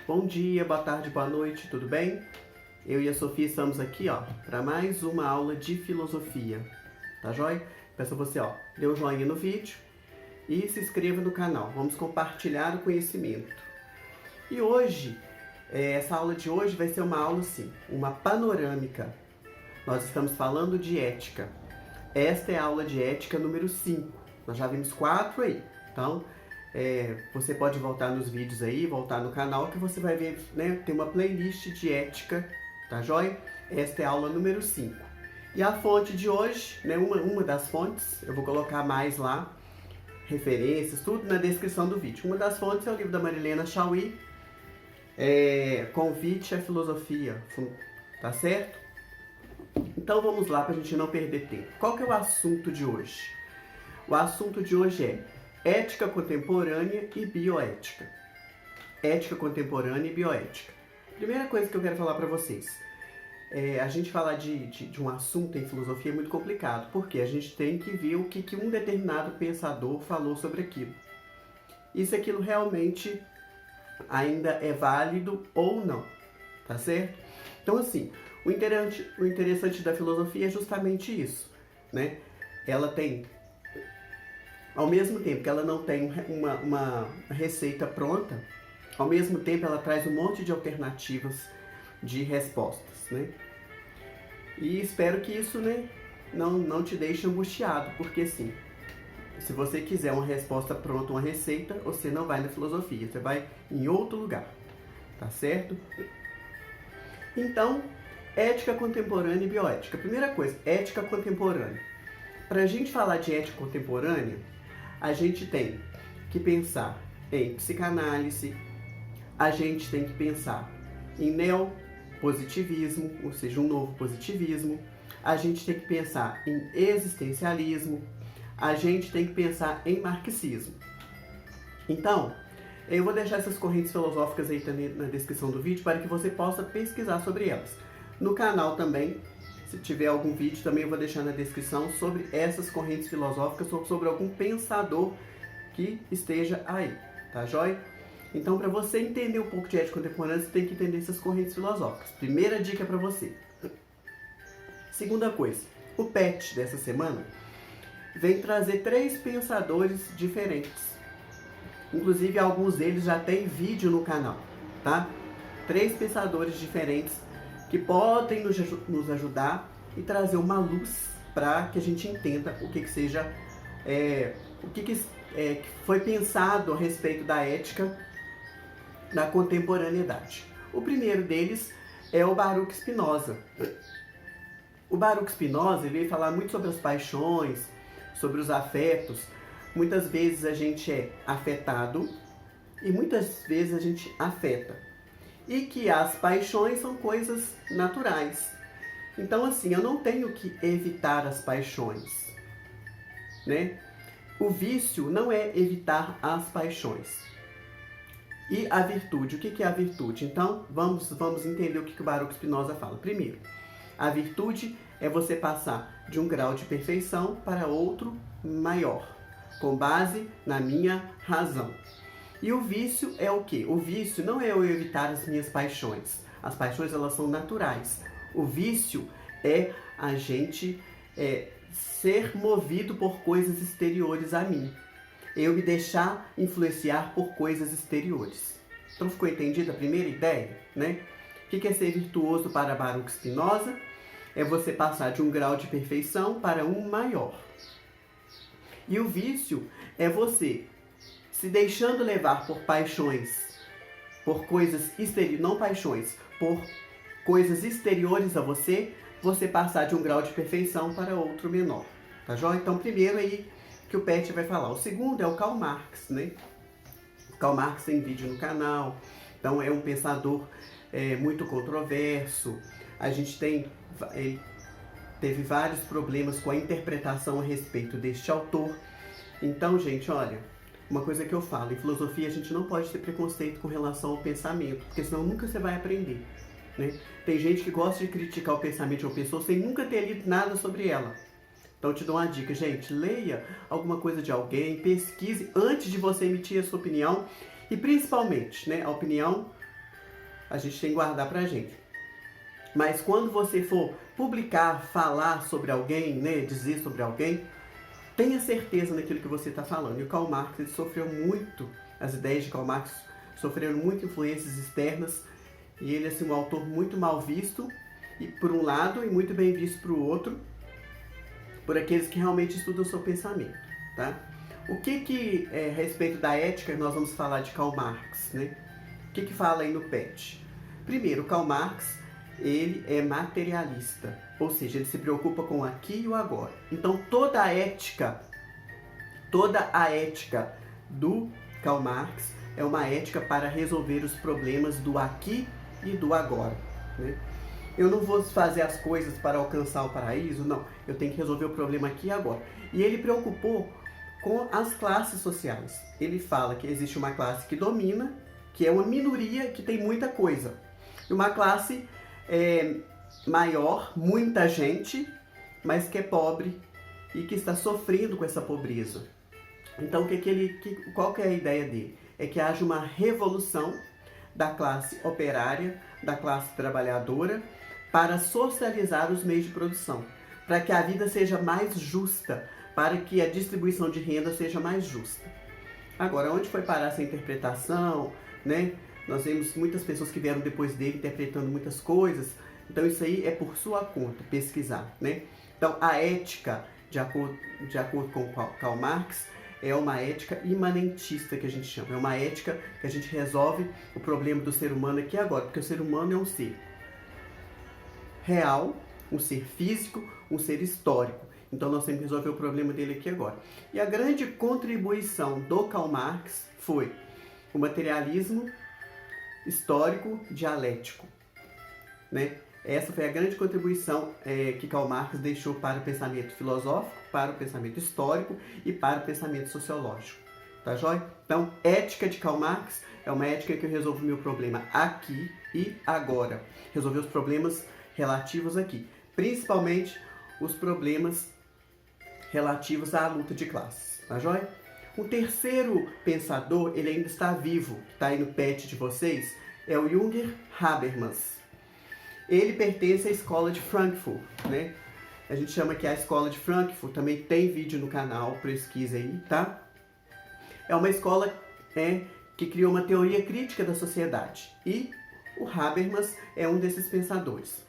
Bom dia, boa tarde, boa noite, tudo bem? Eu e a Sofia estamos aqui, para mais uma aula de filosofia, tá joia? Peço a você, dê um joinha no vídeo e se inscreva no canal. Vamos compartilhar o conhecimento. E hoje, essa aula de hoje vai ser uma aula, sim, uma panorâmica. Nós estamos falando de ética. Esta é a aula de ética número 5. Nós já vimos 4 aí, então... você pode voltar nos vídeos aí, voltar no canal que você vai ver, né? Tem uma playlist de ética, tá joia? Esta é a aula número 5. E a fonte de hoje, né? Uma das fontes, eu vou colocar mais lá, referências, tudo na descrição do vídeo. Uma das fontes é o livro da Marilena Chauí, Convite à Filosofia, tá certo? Então vamos lá para a gente não perder tempo. Qual que é o assunto de hoje? O assunto de hoje é ética contemporânea e bioética. Ética contemporânea e bioética. Primeira coisa que eu quero falar para vocês. A gente falar de um assunto em filosofia é muito complicado, porque a gente tem que ver o que um determinado pensador falou sobre aquilo. E se aquilo realmente ainda é válido ou não, tá certo? Então, assim, o interessante da filosofia é justamente isso, né? Ela tem... Ao mesmo tempo que ela não tem uma receita pronta, ao mesmo tempo ela traz um monte de alternativas de respostas, né? E espero que isso, né, não te deixe angustiado, porque assim, se você quiser uma resposta pronta, uma receita, você não vai na filosofia, você vai em outro lugar, tá certo? Então, ética contemporânea e bioética. Primeira coisa, ética contemporânea. Para a gente falar de ética contemporânea, a gente tem que pensar em psicanálise, a gente tem que pensar em neopositivismo, ou seja, um novo positivismo, a gente tem que pensar em existencialismo, a gente tem que pensar em marxismo. Então, eu vou deixar essas correntes filosóficas aí também na descrição do vídeo para que você possa pesquisar sobre elas. No canal também, se tiver algum vídeo, também eu vou deixar na descrição sobre essas correntes filosóficas ou sobre algum pensador que esteja aí, tá joia? Então, para você entender um pouco de ética contemporânea, você tem que entender essas correntes filosóficas. Primeira dica para você. Segunda coisa, o PET dessa semana vem trazer 3 pensadores diferentes. Inclusive, alguns deles já tem vídeo no canal, tá? 3 pensadores diferentes que podem nos ajudar e trazer uma luz para que a gente entenda o que seja, o que foi pensado a respeito da ética da contemporaneidade. O primeiro deles é o Baruch Spinoza. O Baruch Spinoza veio falar muito sobre as paixões, sobre os afetos. Muitas vezes a gente é afetado e muitas vezes a gente afeta. E que as paixões são coisas naturais. Então, assim, eu não tenho que evitar as paixões, né? O vício não é evitar as paixões. E a virtude, o que é a virtude? Então, vamos entender o que o Baruch Spinoza fala. Primeiro, a virtude é você passar de um grau de perfeição para outro maior, com base na minha razão. E o vício é o quê? O vício não é eu evitar as minhas paixões. As paixões, elas são naturais. O vício é a gente ser movido por coisas exteriores a mim. Eu me deixar influenciar por coisas exteriores. Então ficou entendida a primeira ideia, né? O que é ser virtuoso para Baruch Spinoza? É você passar de um grau de perfeição para um maior. E o vício é você se deixando levar por paixões, por coisas exteriores, não paixões, por coisas exteriores a você, você passar de um grau de perfeição para outro menor. Tá joia? Então, primeiro aí que o Pet vai falar. O segundo é o Karl Marx, né? O Karl Marx tem vídeo no canal, então é um pensador muito controverso. A gente teve vários problemas com a interpretação a respeito deste autor. Então, gente, olha, uma coisa que eu falo, em filosofia a gente não pode ter preconceito com relação ao pensamento, porque senão nunca você vai aprender, né? Tem gente que gosta de criticar o pensamento de uma pessoa sem nunca ter lido nada sobre ela. Então eu te dou uma dica, gente, leia alguma coisa de alguém, pesquise antes de você emitir a sua opinião e principalmente, né, a opinião a gente tem que guardar pra gente. Mas quando você for publicar, falar sobre alguém, né, dizer sobre alguém, tenha certeza naquilo que você está falando. E o Karl Marx, ele sofreu muito, as ideias de Karl Marx sofreram muito influências externas, e ele é um autor muito mal visto, e por um lado, e muito bem visto por outro, por aqueles que realmente estudam o seu pensamento, tá? O que a respeito da ética, nós vamos falar de Karl Marx, né? O que fala aí no PET? Primeiro, Karl Marx, ele é materialista, ou seja, ele se preocupa com o aqui e o agora. Então, toda a ética do Karl Marx é uma ética para resolver os problemas do aqui e do agora, né? Eu não vou fazer as coisas para alcançar o paraíso, não. Eu tenho que resolver o problema aqui e agora. E ele preocupou com as classes sociais. Ele fala que existe uma classe que domina, que é uma minoria que tem muita coisa. E uma classe maior, muita gente, mas que é pobre e que está sofrendo com essa pobreza. Então, qual que é a ideia dele? É que haja uma revolução da classe operária, da classe trabalhadora, para socializar os meios de produção, para que a vida seja mais justa, para que a distribuição de renda seja mais justa. Agora, onde foi parar essa interpretação, né? Nós vemos muitas pessoas que vieram depois dele interpretando muitas coisas, então isso aí é por sua conta, pesquisar, né? Então, a ética, de acordo com Karl Marx, é uma ética imanentista, que a gente chama. É uma ética que a gente resolve o problema do ser humano aqui e agora, porque o ser humano é um ser real, um ser físico, um ser histórico. Então nós temos que resolver o problema dele aqui e agora. E a grande contribuição do Karl Marx foi o materialismo histórico dialético, né? Essa foi a grande contribuição que Karl Marx deixou para o pensamento filosófico, para o pensamento histórico e para o pensamento sociológico. Tá joia? Então, ética de Karl Marx é uma ética que eu resolvo o meu problema aqui e agora. Resolver os problemas relativos aqui, principalmente os problemas relativos à luta de classes. Tá joia? O terceiro pensador, ele ainda está vivo, que está aí no PET de vocês, é o Jürgen Habermas. Ele pertence à escola de Frankfurt, né? A gente chama que a escola de Frankfurt, também tem vídeo no canal, pesquisa aí, tá? É uma escola que criou uma teoria crítica da sociedade. E o Habermas é um desses pensadores.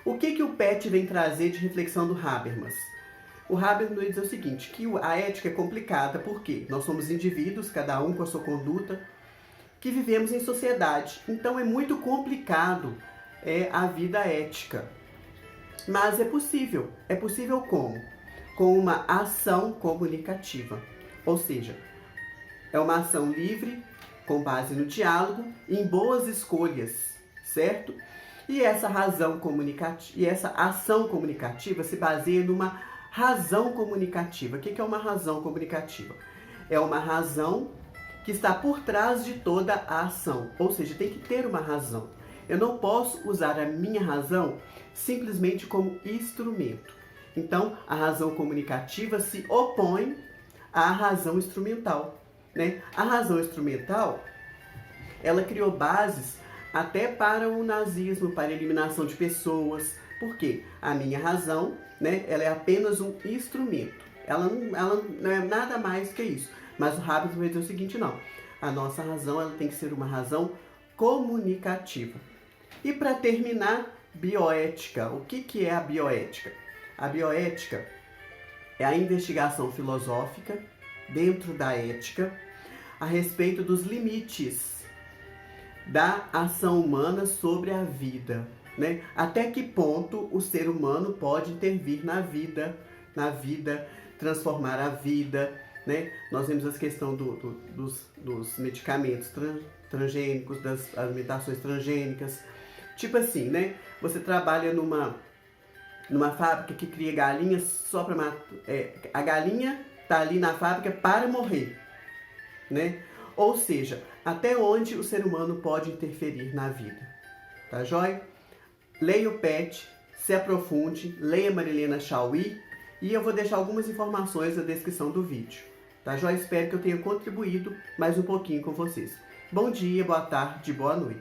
O que o PET vem trazer de reflexão do Habermas? O Habermas diz o seguinte, que a ética é complicada, porque nós somos indivíduos, cada um com a sua conduta, que vivemos em sociedade. Então é muito complicado a vida ética. Mas é possível. É possível como? Com uma ação comunicativa. Ou seja, é uma ação livre, com base no diálogo, em boas escolhas, certo? E essa ação comunicativa se baseia numa razão comunicativa. O que é uma razão comunicativa? É uma razão que está por trás de toda a ação. Ou seja, tem que ter uma razão. Eu não posso usar a minha razão simplesmente como instrumento. Então, a razão comunicativa se opõe à razão instrumental, né? A razão instrumental, ela criou bases até para o nazismo, para a eliminação de pessoas. Por quê? A minha razão, né, ela é apenas um instrumento. Ela não é nada mais que isso. Mas o Habermas vai dizer o seguinte, não. A nossa razão, ela tem que ser uma razão comunicativa. E para terminar, bioética. O que é a bioética? A bioética é a investigação filosófica dentro da ética a respeito dos limites da ação humana sobre a vida, né? Até que ponto o ser humano pode intervir na vida, transformar a vida, né? Nós vemos a questão dos medicamentos transgênicos, das alimentações transgênicas. Tipo assim, né? Você trabalha numa fábrica que cria galinhas só para matar. A galinha tá ali na fábrica para morrer, né? Ou seja, até onde o ser humano pode interferir na vida. Tá joia? Leia o PET, se aprofunde, leia Marilena Chauí e eu vou deixar algumas informações na descrição do vídeo. Tá joia? Espero que eu tenha contribuído mais um pouquinho com vocês. Bom dia, boa tarde, boa noite.